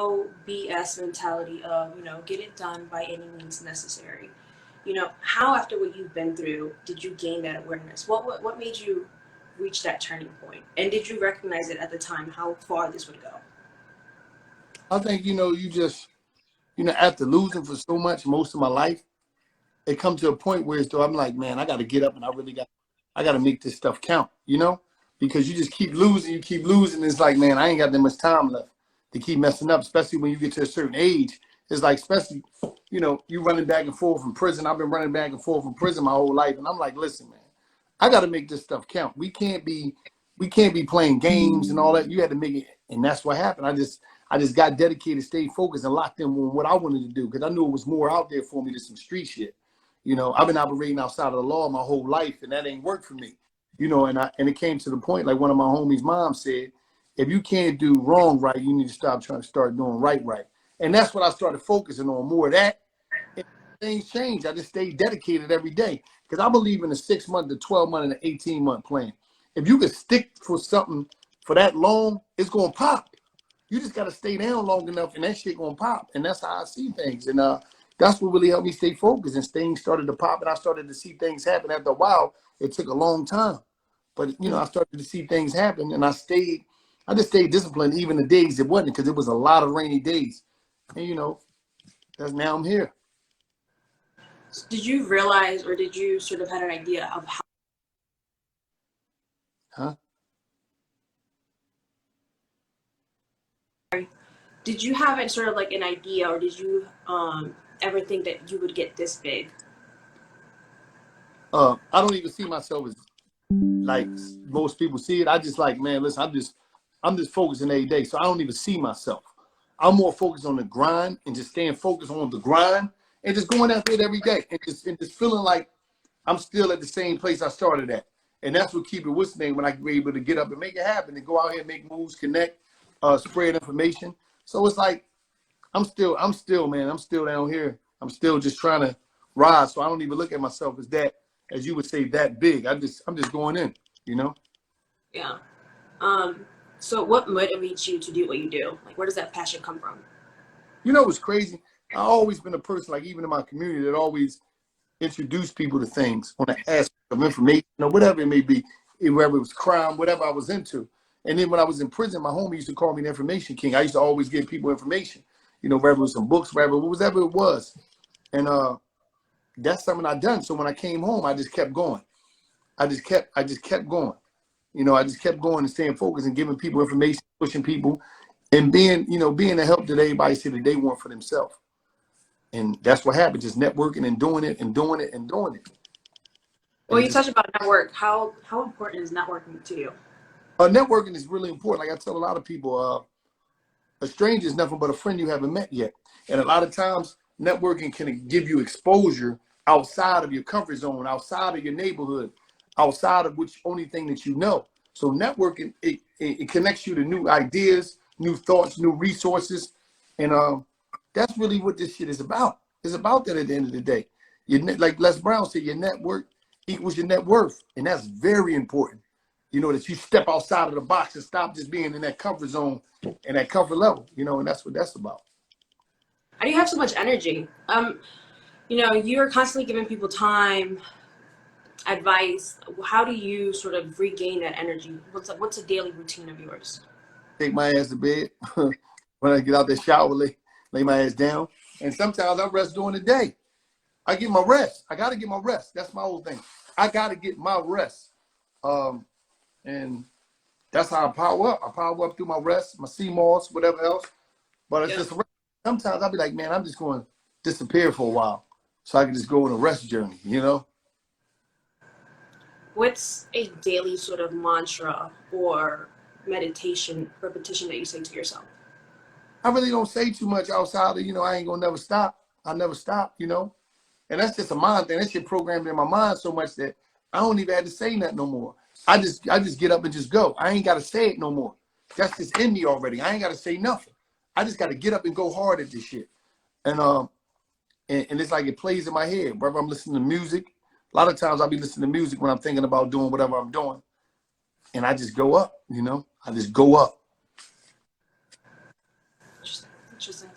BS mentality of, get it done by any means necessary. How after what you've been through did you gain that awareness? What made you reach that turning point? And did you recognize it at the time how far this would go? I think, you just, after losing for so much most of my life, it comes to a point where I'm like, man, I got to get up and I got to make this stuff count, because you just keep losing. It's like, man, I ain't got that much time left to keep messing up, especially when you get to a certain age. It's like, especially, you running back and forth from prison. I've been running back and forth from prison my whole life. And I'm like, listen, man, I got to make this stuff count. We can't be playing games and all that. You had to make it. And that's what happened. I just got dedicated, stayed focused, and locked in on what I wanted to do, because I knew it was more out there for me than some street shit. I've been operating outside of the law my whole life, and that ain't worked for me. And it came to the point, like one of my homies' moms said, if you can't do wrong right, you need to start doing right. And that's what I started focusing on, more of that. And things changed. I just stayed dedicated every day, because I believe in the 6 month, the 12 month, and the 18-month plan. If you could stick for something for that long, it's gonna pop. You just gotta stay down long enough, and that shit gonna pop. And that's how I see things. And that's what really helped me stay focused. And things started to pop, and I started to see things happen. After a while, it took a long time, but I started to see things happen, and I just stayed disciplined, even the days it wasn't, because it was a lot of rainy days. And that's now I'm here. Did you realize, or did you sort of had an idea of how? Huh? Did you have it sort of like an idea, or did you ever think that you would get this big? I don't even see myself as like most people see it. I just like, man, listen, I'm just focusing every day. So I don't even see myself. I'm more focused on the grind and just staying focused on the grind and just going after it every day and just feeling like I'm still at the same place I started at. And that's what keep it what's the name when I be able to get up and make it happen and go out here and make moves, connect, spread information. So it's like I'm still man, I'm still down here. I'm still just trying to rise. So I don't even look at myself as that, as you would say, that big. I'm just going in, Yeah. So what motivates you to do what you do? Like, where does that passion come from? What's crazy? I've always been a person, like even in my community, that always introduced people to things on the aspect of information or whatever it may be, whether it was crime, whatever I was into. And then when I was in prison, my homie used to call me the information king. I used to always give people information, whether it was some books, whatever it was. And that's something I done. So when I came home, I just kept going. I just kept going. I just kept going and staying focused and giving people information, pushing people, and being the help that everybody said that they want for themselves. And that's what happened, just networking and doing it and doing it and doing it. Well, you touched about network. How important is networking to you? Networking is really important. Like I tell a lot of people, a stranger is nothing but a friend you haven't met yet. And a lot of times, networking can give you exposure outside of your comfort zone, outside of your neighborhood, outside of which only thing that you know. So networking, it connects you to new ideas, new thoughts, new resources. And that's really what this shit is about. It's about that at the end of the day. Like Les Brown said, your network equals your net worth. And that's very important. That you step outside of the box and stop just being in that comfort zone and that comfort level, and that's what that's about. How do you have so much energy? You're constantly giving people time, advice. How do you sort of regain that energy? What's a daily routine of yours? Take my ass to bed. When I get out the shower, lay my ass down. And sometimes I rest during the day. I get my rest. I got to get my rest. That's my whole thing. I got to get my rest. And that's how I power up. I power up through my rest, my CMOS, whatever else. But it's just sometimes I'll be like, man, I'm just going to disappear for a while so I can just go on a rest journey, What's a daily sort of mantra or meditation repetition that you say to yourself? I really don't say too much outside of, I ain't going to never stop. I never stop, And that's just a mind thing. That shit programmed in my mind so much that I don't even have to say nothing no more. I just get up and just go. I ain't got to say it no more. That's just in me already. I ain't got to say nothing. I just got to get up and go hard at this shit. And it's like it plays in my head. Wherever I'm listening to music, a lot of times I'll be listening to music when I'm thinking about doing whatever I'm doing. And I just go up, I just go up. Interesting.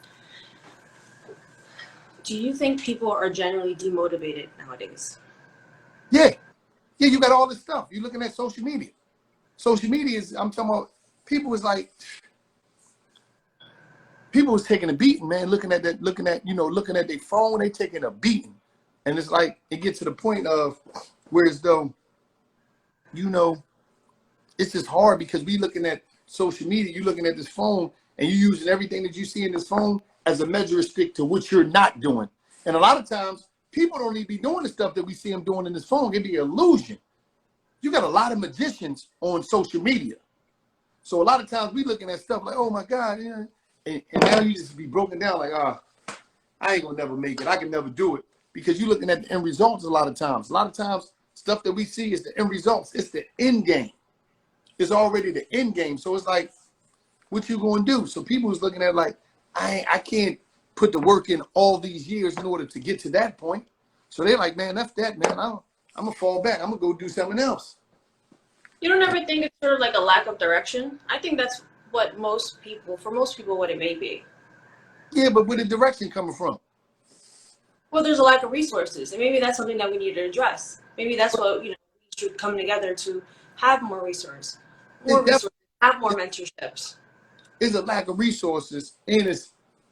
Do you think people are generally demotivated nowadays? Yeah. Yeah, you got all this stuff. You're looking at social media. Social media is, I'm talking about, people was like, people was taking a beating, man, looking at their phone, they taking a beating. And it's like, it gets to the point of where as though, it's just hard because we looking at social media, you looking at this phone, and you using everything that you see in this phone as a measuring stick to what you're not doing. And a lot of times, people don't even be doing the stuff that we see them doing in this phone. It be an illusion. You got a lot of magicians on social media. So a lot of times we looking at stuff like, oh my God, yeah. And now you just be broken down like, I ain't gonna never make it. I can never do it. Because you're looking at the end results a lot of times. A lot of times, stuff that we see is the end results. It's the end game. It's already the end game. So it's like, what you gonna do? So people was looking at like, I can't put the work in all these years in order to get to that point. So they're like, man, that's that, man. I'm gonna fall back. I'm gonna go do something else. You don't ever think it's sort of like a lack of direction? I think that's what for most people, what it may be. Yeah, but where the direction coming from? Well, there's a lack of resources, and maybe that's something that we need to address. Maybe that's what we should come together to have more resources, have more mentorships. It's a lack of resources,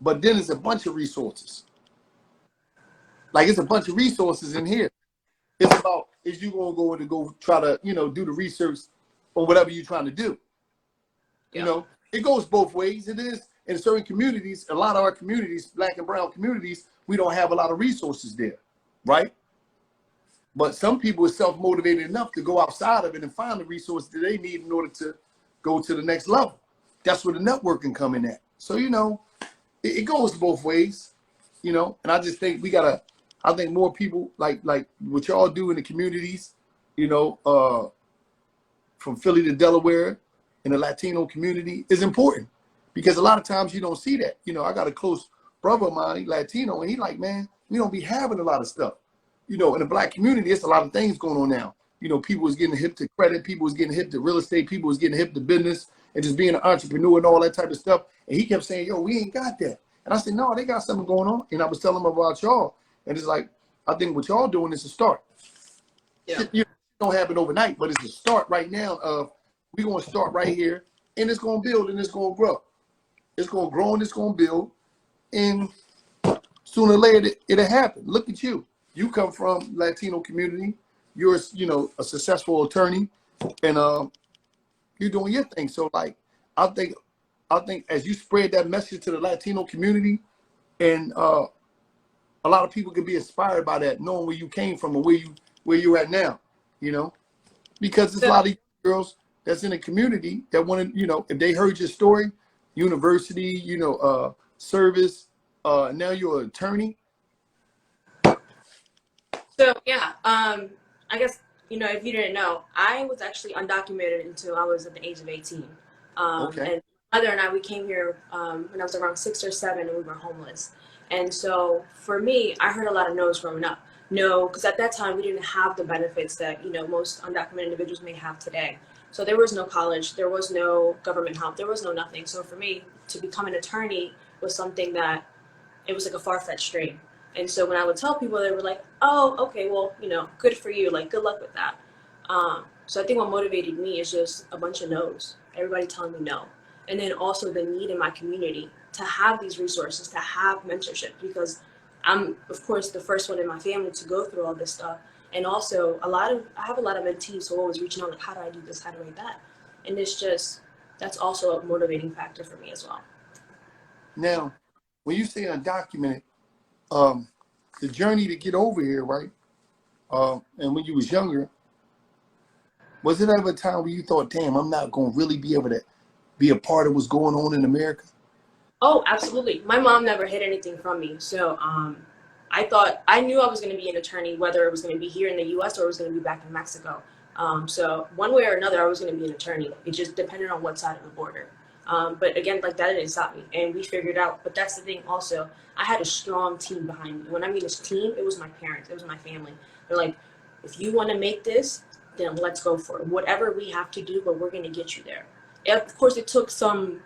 but then it's a bunch of resources. Like it's a bunch of resources in here. It's about, is you gonna go try to do the research or whatever you're trying to do. Yeah. It goes both ways. It is in certain communities, a lot of our communities, black and brown communities, we don't have a lot of resources there, right? But some people are self-motivated enough to go outside of it and find the resources that they need in order to go to the next level. That's where the networking come in at. So, it goes both ways, and I just think I think more people like what y'all do in the communities, from Philly to Delaware in the Latino community is important because a lot of times you don't see that. I got a close brother of mine, Latino, and he like, man, we don't be having a lot of stuff. In the black community, it's a lot of things going on now. People was getting hip to credit, people was getting hip to real estate, people was getting hip to business and just being an entrepreneur and all that type of stuff. And he kept saying, yo, we ain't got that. And I said, no, they got something going on. And I was telling him about y'all. And it's like, I think what y'all doing is a start. Yeah. You don't happen overnight, but it's a start right now of we're going to start right here and it's going to build and it's going to grow. It's going to grow and it's going to build. And sooner or later, it'll happen. Look at you. You come from Latino community. You're, a successful attorney, and you're doing your thing. So, like, I think as you spread that message to the Latino community, and a lot of people can be inspired by that, knowing where you came from and where you're at now. Because there's a lot of girls that's in the community that want to, if they heard your story, university, service, now you're an attorney. So yeah, I guess if you didn't know, I was actually undocumented until I was at the age of 18. Okay. And my mother and I, we came here when I was around 6 or 7, and we were homeless. And so for me, I heard a lot of no's growing up. No, because at that time we didn't have the benefits that most undocumented individuals may have today. So there was no college, there was no government help, there was no nothing. So for me to become an attorney was something that it was like a far-fetched dream. And so when I would tell people, they were like, oh, okay, well, good for you. Like, good luck with that. So I think what motivated me is just a bunch of no's. Everybody telling me no. And then also the need in my community to have these resources, to have mentorship, because I'm, of course, the first one in my family to go through all this stuff. And also I have a lot of mentees who are always reaching out, like, how do I do this? How do I do that? And that's also a motivating factor for me as well. Now, when you say undocumented, the journey to get over here, right? And when you was younger, was it ever a time where you thought, damn, I'm not going to really be able to be a part of what's going on in America? Oh, absolutely. My mom never hid anything from me. So I knew I was going to be an attorney, whether it was going to be here in the U.S. or it was going to be back in Mexico. So one way or another, I was going to be an attorney. It just depended on what side of the border. But again, like that didn't stop me, and we figured out. But that's the thing also, I had a strong team behind me. When I mean this team, it was my parents, it was my family. They're like, if you want to make this, then let's go for it. Whatever we have to do, but we're going to get you there. Of course, it took some,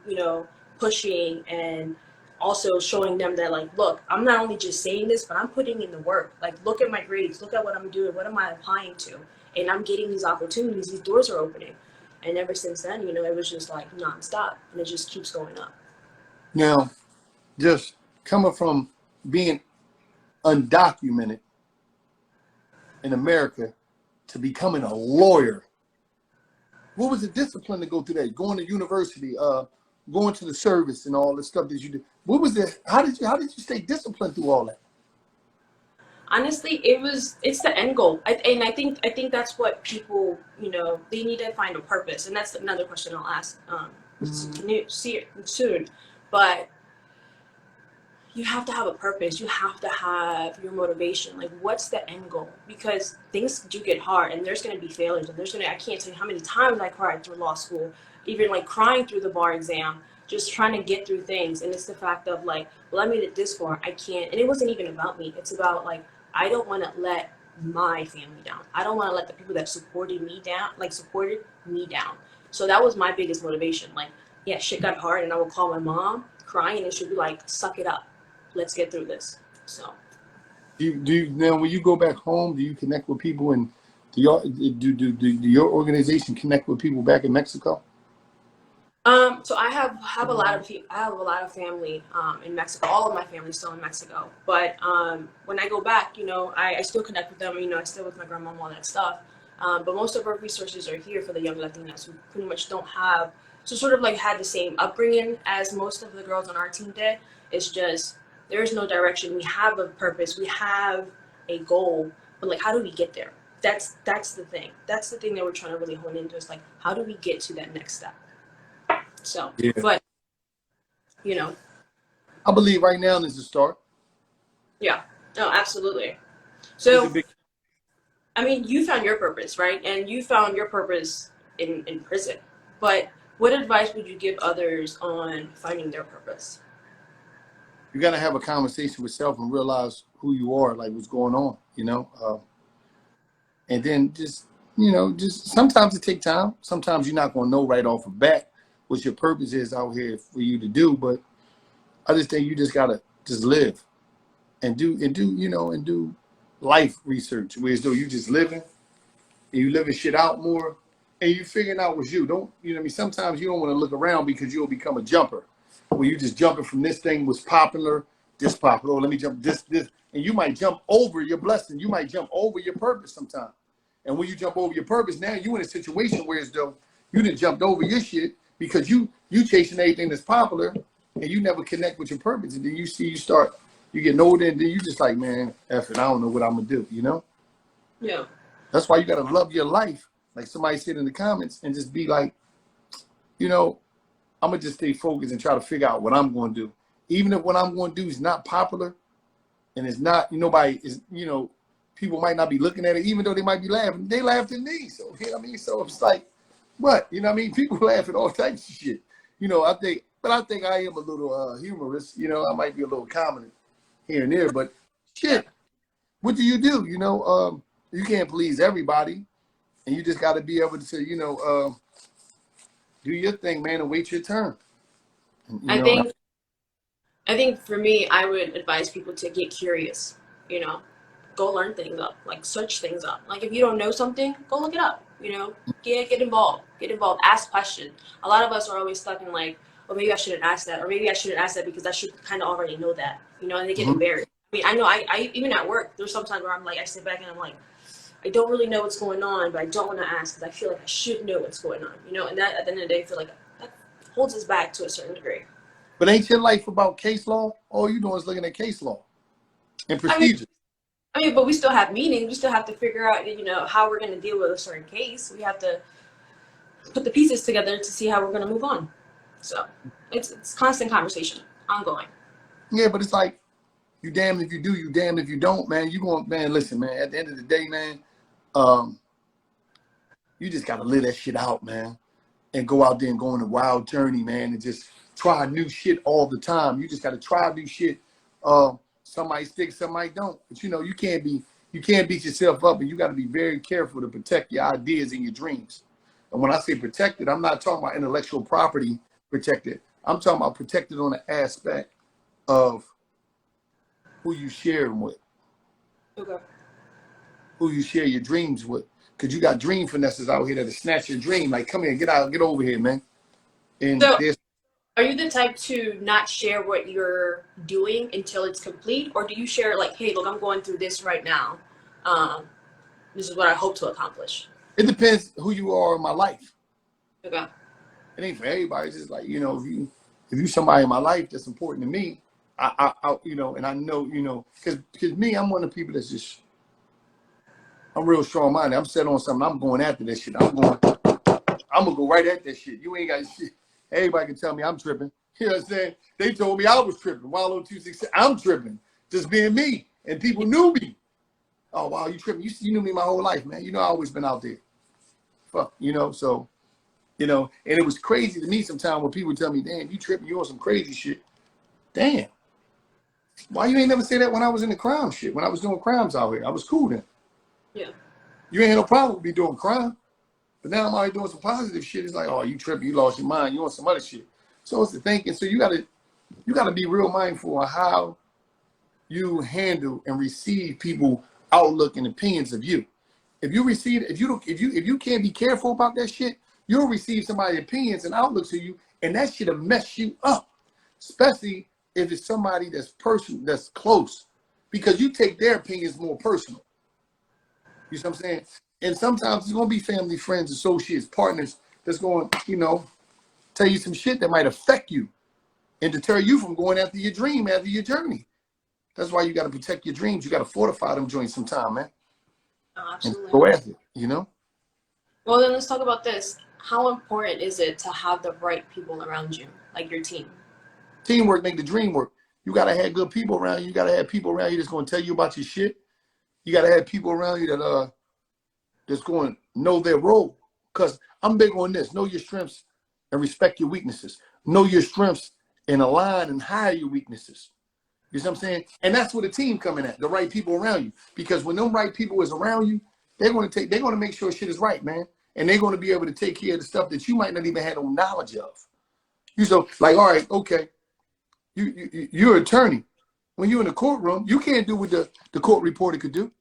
pushing and also showing them that, like, look, I'm not only just saying this, but I'm putting in the work. Like, look at my grades, look at what I'm doing, what am I applying to, and I'm getting these opportunities, these doors are opening. And ever since then, it was just like nonstop, and it just keeps going up. Now, just coming from being undocumented in America to becoming a lawyer, what was the discipline to go through that? Going to university, going to the service, and all the stuff that you did. What was it? How did you stay disciplined through all that? Honestly, it's the end goal. I think that's what people, they need to find a purpose, and that's another question I'll ask see it soon. But you have to have a purpose. You have to have your motivation. Like, what's the end goal? Because things do get hard, and there's going to be failures, and I can't tell you how many times I cried through law school, even like crying through the bar exam, just trying to get through things. And it's the fact of like, well, I made it this far, I can't. And it wasn't even about me. It's about like, I don't want to let my family down. I don't want to let the people that supported me down. So that was my biggest motivation. Like, yeah, shit got hard, and I would call my mom crying, and she'd be like, suck it up. Let's get through this. So, Do you now when you go back home? Do you connect with people, and do your organization connect with people back in Mexico? so I have a lot of I have a lot of family in Mexico. All of my family's still in Mexico. But when I go back, I still connect with them. I still with my grandma and all that stuff. But most of our resources are here for the young Latinas who pretty much don't have, so sort of like had the same upbringing as most of the girls on our team did. It's just there is no direction. We have a purpose. We have a goal. But like, how do we get there? That's the thing. That's the thing that we're trying to really hone into. Is like, how do we get to that next step? So, Yeah. but I believe right now is the start. yeah, no, absolutely. So, I mean, you found your purpose, right? And you found your purpose in prison. But what advice would you give others on finding their purpose? You got to have a conversation with self and realize who you are, like what's going on, and then just sometimes it takes time. Sometimes you're not going to know right off the bat what your purpose is out here for you to do. But I just think you just got to just live and do life research, whereas though you just living and you living shit out more and you figuring out what's you. Don't, what I mean? Sometimes you don't want to look around because you'll become a jumper. Where you just jumping from this thing was popular, this popular. Oh, let me jump this, and you might jump over your blessing. You might jump over your purpose sometime. And when you jump over your purpose, now you in a situation where as though you done jumped over your shit because you chasing everything that's popular, and you never connect with your purpose. And then you get older, and then you just like, man, F it, I don't know what I'm gonna do. Yeah. That's why you gotta love your life, like somebody said in the comments, and just be like, I'm gonna just stay focused and try to figure out what I'm gonna do. Even if what I'm gonna do is not popular and it's not, nobody is, people might not be looking at it, even though they might be laughing. They laughed at me. So, so it's like, what? People laugh at all types of shit. I think I am a little humorous. I might be a little common here and there, but shit, what do? You can't please everybody. And you just gotta be able to, do your thing, man, and wait your turn. I think for me, I would advise people to get curious. Go learn things up, like search things up. Like if you don't know something, go look it up. Get involved, ask questions. A lot of us are always stuck in like, oh, maybe I shouldn't ask that, or maybe I shouldn't ask that because I should kind of already know that. And they get embarrassed. I know I even at work, there's sometimes where I'm like, I sit back and I'm like, I don't really know what's going on, but I don't want to ask because I feel like I should know what's going on, and that at the end of the day, I feel like that holds us back to a certain degree. But ain't your life about case law? All you doing is looking at case law and procedures. But we still have meetings. We still have to figure out, how we're going to deal with a certain case. We have to put the pieces together to see how we're going to move on. So it's constant conversation, ongoing. Yeah, but it's like, you damned if you do, you damned if you don't, man. Listen, man, at the end of the day, man, you just got to live that shit out, man, and go out there and go on a wild journey, man, and just try new shit all the time. You just got to try new shit. Some might stick, some might don't. But, you can't beat yourself up, and you got to be very careful to protect your ideas and your dreams. And when I say protected, I'm not talking about intellectual property protected. I'm talking about protected on the aspect of who you share them with, Okay. who you share your dreams with. Because you got dream finesses out here that'll snatch your dream. Like, come here, get out, get over here, man. And So, there's are you the type to not share what you're doing until it's complete, or do you share like, hey, look, I'm going through this right now. Um, this is what I hope to accomplish. it depends who you are in my life. Okay. It ain't for everybody. It's just like, you know, if you somebody in my life that's important to me, I you know, and I know, you know, because me, I'm one of the people that's just, I'm real strong minded. I'm set on something. I'm going after that shit. I'm gonna go right at that shit. You ain't got shit. Everybody can tell me I'm tripping. You know what I'm saying? They told me I was tripping. Wallo 266, I'm tripping. Just being me. And people knew me. Oh wow, you tripping. You knew me my whole life, man. You know I always been out there. Fuck, you know, so you know, and it was crazy to me sometimes when people tell me, damn, you tripping, you on some crazy shit. Damn. Why you ain't never say that when I was in the crime shit, when I was doing crimes out here? I was cool then. Yeah. You ain't had no problem with me doing crime. But now I'm already doing some positive shit. It's like, oh, you tripping, you lost your mind, you on some other shit. So it's the thinking. So you gotta be real mindful of how you handle and receive people outlook and opinions of you. If you can't be careful about that shit, you'll receive somebody's opinions and outlooks of you, and that shit'll mess you up. Especially if it's somebody that's close. Because you take their opinions more personal. You see what I'm saying? And sometimes it's gonna be family, friends, associates, partners that's going, you know, tell you some shit that might affect you and deter you from going after your dream, after your journey. That's why you got to protect your dreams. You got to fortify them joints sometime, man. Oh, And absolutely. go after it, you know? Well, then let's talk about this. How important is it to have the right people around you, like your team? Teamwork make the dream work. You got to have good people around you. You got to have people around you that's going to tell you about your shit. You got to have people around you that that's going to know their role. Because I'm big on this. Know your strengths and respect your weaknesses. Know your strengths and align and hide your weaknesses. You see what I'm saying? And that's where the team coming at, the right people around you. Because when them right people is around you, they're gonna make sure shit is right, man. And they're gonna be able to take care of the stuff that you might not even have no knowledge of. You so like, all right, okay, you're an attorney. When you're in the courtroom, you can't do what the court reporter could do.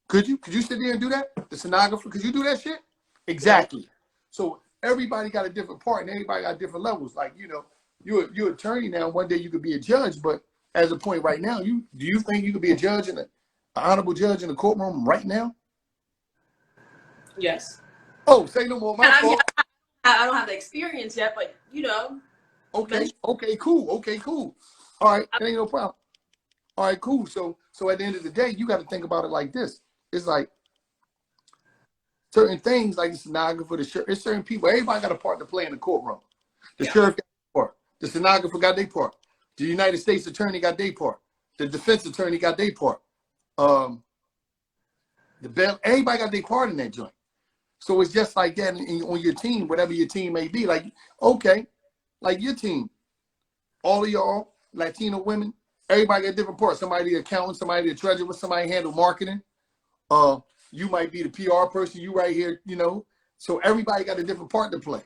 Could you? Could you sit there and do that? The stenographer, could you do that shit? No. Exactly. So everybody got a different part and everybody got different levels. Like, you know, you're an attorney now. One day you could be a judge, but as a point right now, do you think you could be a judge an honorable judge in the courtroom right now? Yes. Oh, say no more. My I mean, fault. I don't have the experience yet, but you know, Okay, eventually. okay, cool. Okay, cool. All right, it ain't no problem. All right, cool. So at the end of the day, you got to think about it like this. It's like certain things, like the stenographer, the sheriff. It's certain people. Everybody got a part to play in the courtroom. The Yeah. sheriff got their part. The stenographer got their part. The United States attorney got their part. The defense attorney got their part. The bail. Everybody got their part in that joint. So it's just like that on your team, whatever your team may be. Like, okay, like your team, all of y'all Latino women, everybody got different parts. Somebody the accountant, somebody the treasurer, somebody handle marketing. You might be the PR person. You right here, you know. So everybody got a different part to play,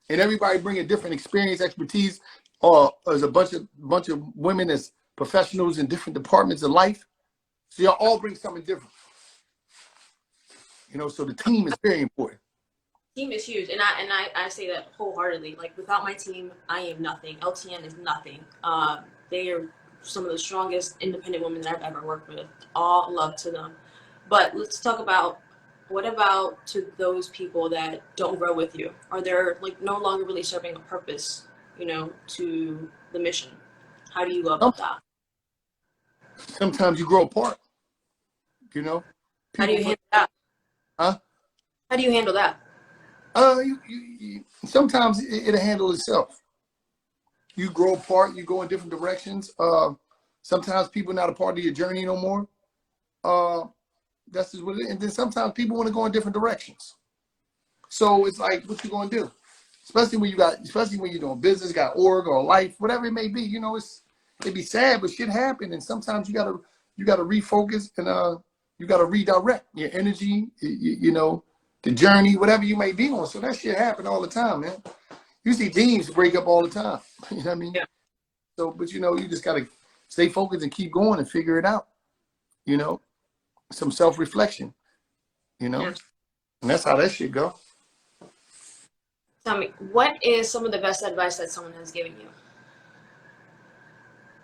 and everybody bring a different experience, expertise. There's a bunch of women as professionals in different departments of life. So y'all all bring something different, you know. So the team is very important. Team is huge, and I say that wholeheartedly. Like without my team, I am nothing. LTN is nothing. They are some of the strongest independent women that I've ever worked with. All love to them. But let's talk about what about to those people that don't grow with you? Are they're like no longer really serving a purpose, you know, to the mission? How do you go about that? Sometimes you grow apart, you know. How do People you put, handle that? huh? How do you handle that? Sometimes it'll handle itself. You grow apart, you go in different directions. Sometimes people not a part of your journey no more. That's just what it is. And then sometimes people want to go in different directions. So it's like, what you gonna do? Especially when you're doing business, got org or life, whatever it may be. You know, it'd be sad, but shit happen, and sometimes you gotta refocus and you gotta redirect your energy, you know, the journey, whatever you may be on. So that shit happen all the time, man. You see teams break up all the time. You know what I mean? Yeah. So, but you know, you just gotta stay focused and keep going and figure it out. You know, some self-reflection. You know, Yeah. and that's how that shit go. Tell me, what is some of the best advice that someone has given you?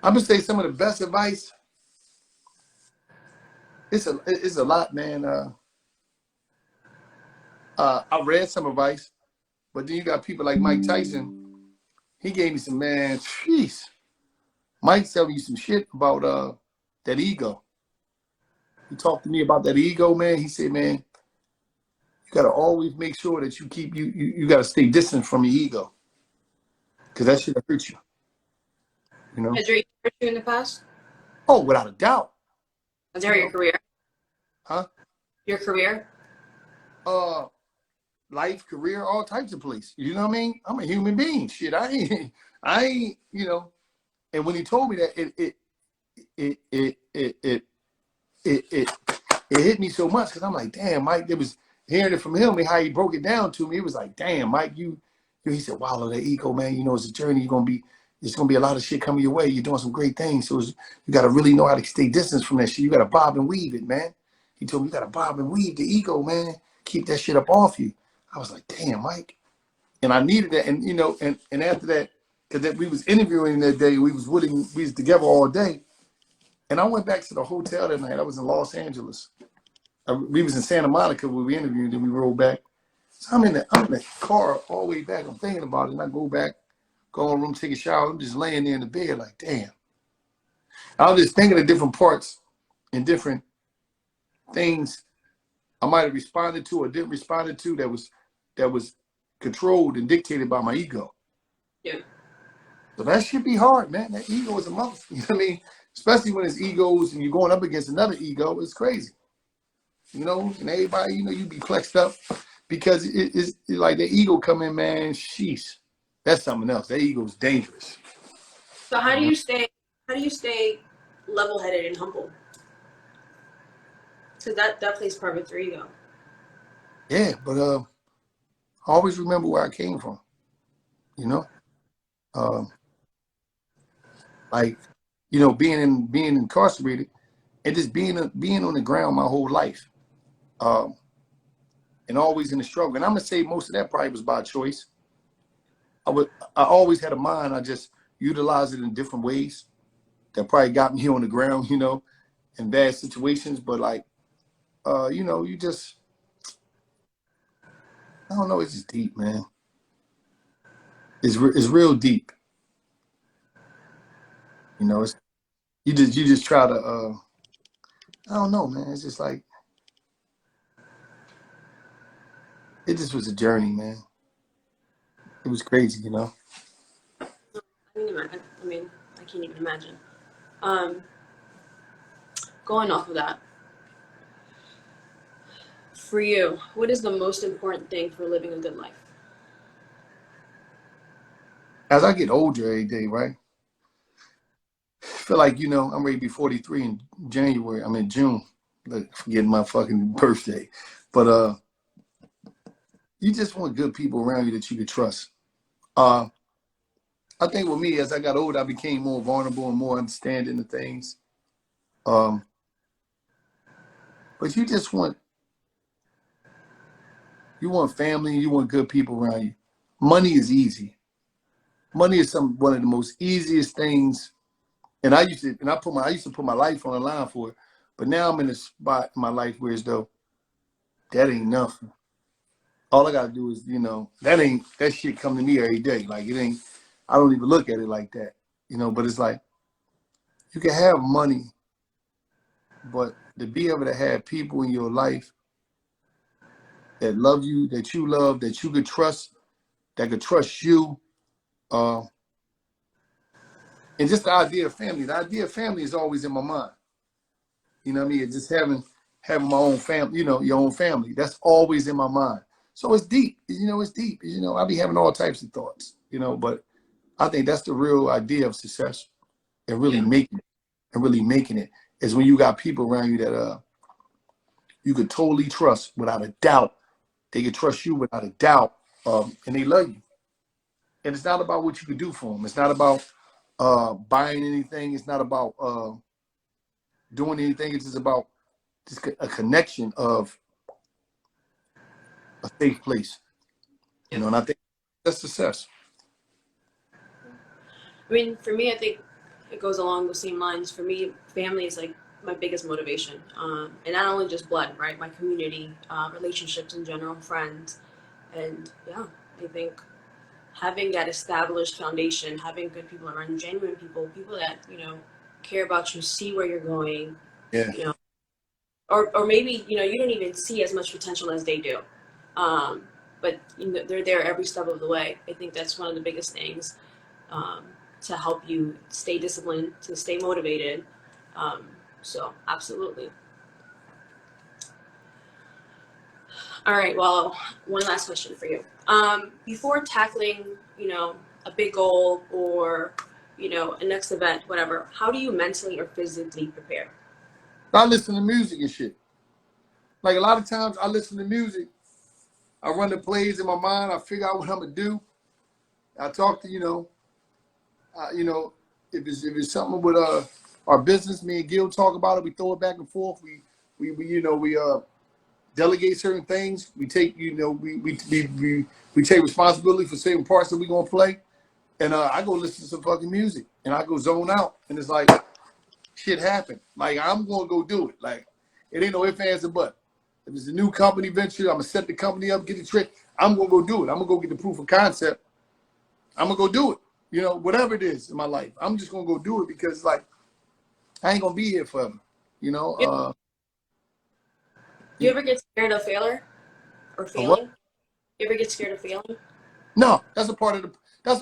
I'm gonna say some of the best advice. It's a lot, man. I read some advice, but then you got people like Mike Tyson. He gave me some, man. Jeez, Mike telling you some shit about that ego. He talked to me about that ego, man. He said, man, you gotta always make sure that you keep you gotta stay distant from your ego, because that shit hurt you. You know? Has your ego hurt you in the past? Oh, without a doubt. Has it You hurt your know? career? Huh? Your career? Uh, life, career, all types of places. You know what I mean? I'm a human being. Shit, I ain't, you know. And when he told me that, it it it it it it, it hit me so much, because I'm like, damn, Mike. It was hearing it from him and how he broke it down to me. It was like, damn, Mike, he said, Wallo, that ego, man. You know, it's a journey. It's gonna be a lot of shit coming your way. You're doing some great things, so you got to really know how to stay distance from that shit. You got to bob and weave it, man. He told me you got to bob and weave the ego, man. Keep that shit up off you. I was like, damn, Mike. And I needed that. And you know, and after that, because we was interviewing that day, we was together all day. And I went back to the hotel that night. I was in Los Angeles. We was in Santa Monica where we interviewed, and we rolled back. So I'm in the car all the way back. I'm thinking about it, and I go back, go in the room, take a shower. I'm just laying there in the bed like, damn. I was just thinking of different parts and different things I might have responded to or didn't respond to that was controlled and dictated by my ego. Yeah. So that should be hard, man. That ego is a mother. You know what I mean? Especially when it's egos and you're going up against another ego, it's crazy. You know, and everybody, you know, you be flexed up because it's like the ego come in, man. Sheesh, that's something else. That ego is dangerous. So how do you stay level-headed and humble? So that plays part with your ego. Yeah, but always remember where I came from. You know, um, like, you know, being incarcerated and just being on the ground my whole life, and always in the struggle. And I'm gonna say most of that probably was by choice. I always had a mind. I just utilized it in different ways that probably got me here on the ground, you know, in bad situations. But like, you know, I don't know. It's just deep, man. It's real deep. You know, it's you just try to. I don't know, man. It's just like it just was a journey, man. It was crazy, you know. I mean, I can't even imagine. Um, Going off of that, for you, what is the most important thing for living a good life? As I get older every day, right? I feel like, you know, I'm ready to be 43 in January. I'm in June. Like, forgetting my fucking birthday. But you just want good people around you that you can trust. I think with me, as I got older, I became more vulnerable and more understanding of things. Um, but you want family, you want good people around you. Money is easy. Money is one of the most easiest things. And I used to put my life on the line for it. But now I'm in a spot in my life where as though that ain't nothing. All I gotta do is, you know, that shit come to me every day. Like it ain't, I don't even look at it like that. You know, but it's like you can have money, but to be able to have people in your life that love you, that you love, that you could trust, that could trust you, uh, and just the idea of family. The idea of family is always in my mind. You know what I mean? It's just having my own family, you know, your own family. That's always in my mind. So it's deep. You know, it's deep. You know, I be having all types of thoughts, you know, but I think that's the real idea of success and really Yeah. making it is when you got people around you that you could totally trust without a doubt. They could trust you without a doubt, and they love you. And it's not about what you can do for them. It's not about buying anything. It's not about doing anything. It's just about just a connection of a safe place. You know, and I think that's success. I mean, for me, I think it goes along the same lines. For me, family is like my biggest motivation, and not only just blood, right? My community, relationships in general, friends, and yeah, I think having that established foundation, having good people around, genuine people, people that care about you, see where you're going, Yeah. Or maybe you don't even see as much potential as they do, but they're there every step of the way. I think that's one of the biggest things. To help you stay disciplined, to stay motivated. So absolutely. All right, well, one last question for you. Before tackling, a big goal or, a next event, whatever, how do you mentally or physically prepare? I listen to music and shit. Like a lot of times I listen to music. I run the plays in my mind. I figure out what I'm gonna do. I talk to, if it's something with our business, me and Gil talk about it. We throw it back and forth. We delegate certain things. We take we take responsibility for certain parts that we gonna play. And I go listen to some fucking music and I go zone out. And it's like shit happened. Like I'm gonna go do it. Like it ain't no ifs, ands, or buts. If it's a new company venture, I'm gonna set the company up, get the trick. I'm gonna go do it. I'm gonna go get the proof of concept. I'm gonna go do it. Whatever it is in my life, I'm just gonna go do it because like I ain't gonna be here forever. Do you ever get scared of failure or failing? You ever get scared of failing? No, that's the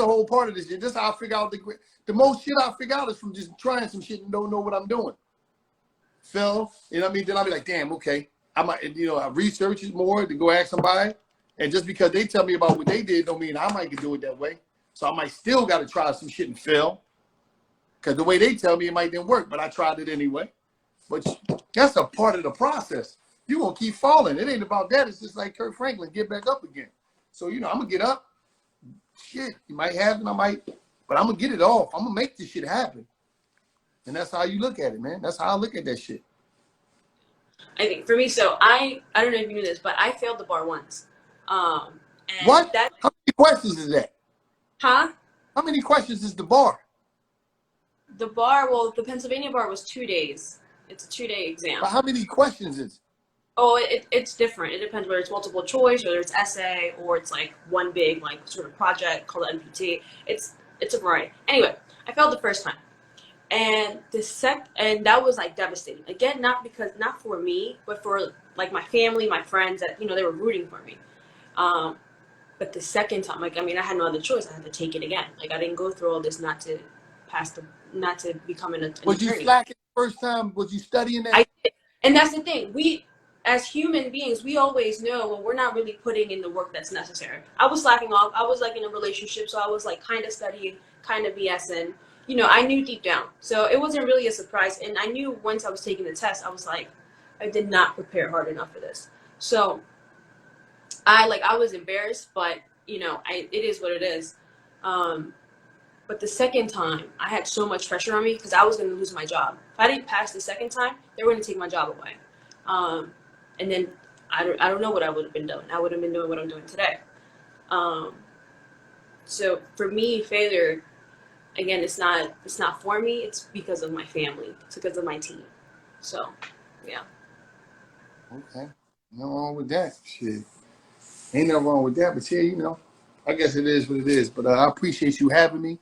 whole part of this shit. This is how I figure out the most shit I figure out is from just trying some shit and don't know what I'm doing. Fail, what I mean? Then I'll be like, damn, okay. I might, I research it more to go ask somebody. And just because they tell me about what they did don't mean I might do it that way. So I might still got to try some shit and fail. Because the way they tell me it might didn't work, but I tried it anyway. But that's a part of the process. You're going to keep falling. It ain't about that. It's just like Kirk Franklin, get back up again. So, I'm going to get up. Shit, it might happen, but I'm going to get it off. I'm going to make this shit happen. And that's how you look at it, man. That's how I look at that shit. I think for me, so I don't know if you knew this, but I failed the bar once. And What? How many questions is that? Huh? How many questions is the bar? The bar, well, the Pennsylvania bar was 2 days. It's a 2-day exam. But how many questions is it? Oh, it's different. It depends whether it's multiple choice, whether it's essay, or it's like one big like sort of project called NPT. It's a variety. Anyway, I failed the first time, and and that was like devastating. Again, not for me, but for like my family, my friends that they were rooting for me. But the second time, like I had no other choice. I had to take it again. Like I didn't go through all this not to become an attorney. Was you slacking the first time? Was you studying that? I did. And that's the thing. We, as human beings, we always know when we're not really putting in the work that's necessary. I was slacking off. I was like in a relationship, so I was like kind of studying, kind of BSing. I knew deep down. So it wasn't really a surprise. And I knew once I was taking the test, I was like, I did not prepare hard enough for this. So I was embarrassed, but it is what it is. But the second time, I had so much pressure on me because I was going to lose my job. If I didn't pass the second time, they were going to take my job away. And then I don't know what I would have been doing. I would have been doing what I'm doing today. So for me, failure, again, it's not for me. It's because of my family. It's because of my team. So, yeah. Okay. No wrong with that. Shit. Ain't nothing wrong with that. But yeah, I guess it is what it is. But I appreciate you having me.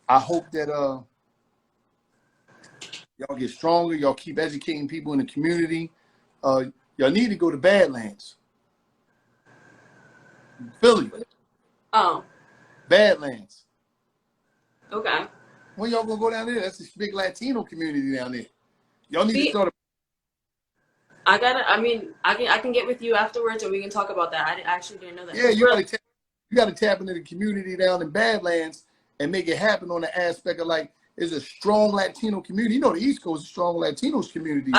I hope that y'all get stronger. Y'all keep educating people in the community. Y'all need to go to Badlands. Philly. Oh. Badlands. Okay. When y'all gonna go down there? That's this big Latino community down there. Y'all need to start. I can get with you afterwards and we can talk about that. I actually didn't know that. Yeah, you gotta tap into the community down in Badlands and make it happen on the aspect of like, there's a strong Latino community. The East Coast is strong Latinos communities.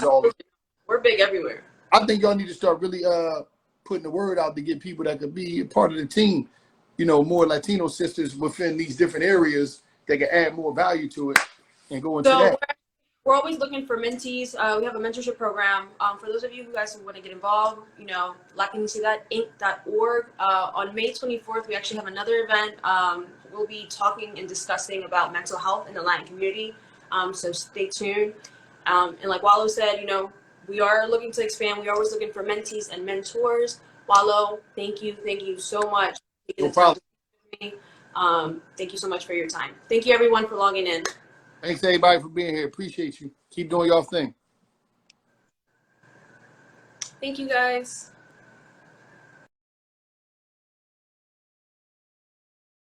We're big everywhere. I think y'all need to start really putting the word out to get people that could be a part of the team. More Latino sisters within these different areas that can add more value to it and go into So that. we're always looking for mentees. We have a mentorship program. For those of you who guys want to get involved, LatinidadInc.org. On May 24th, we actually have another event. We'll be talking and discussing about mental health in the Latin community. So stay tuned. And like Wallo said, we are looking to expand. We're always looking for mentees and mentors. Wallo, thank you so much for taking No the time problem. to speak with me. Thank you so much for your time. Thank you everyone for logging in. Thanks everybody for being here. Appreciate you. Keep doing your thing. Thank you guys.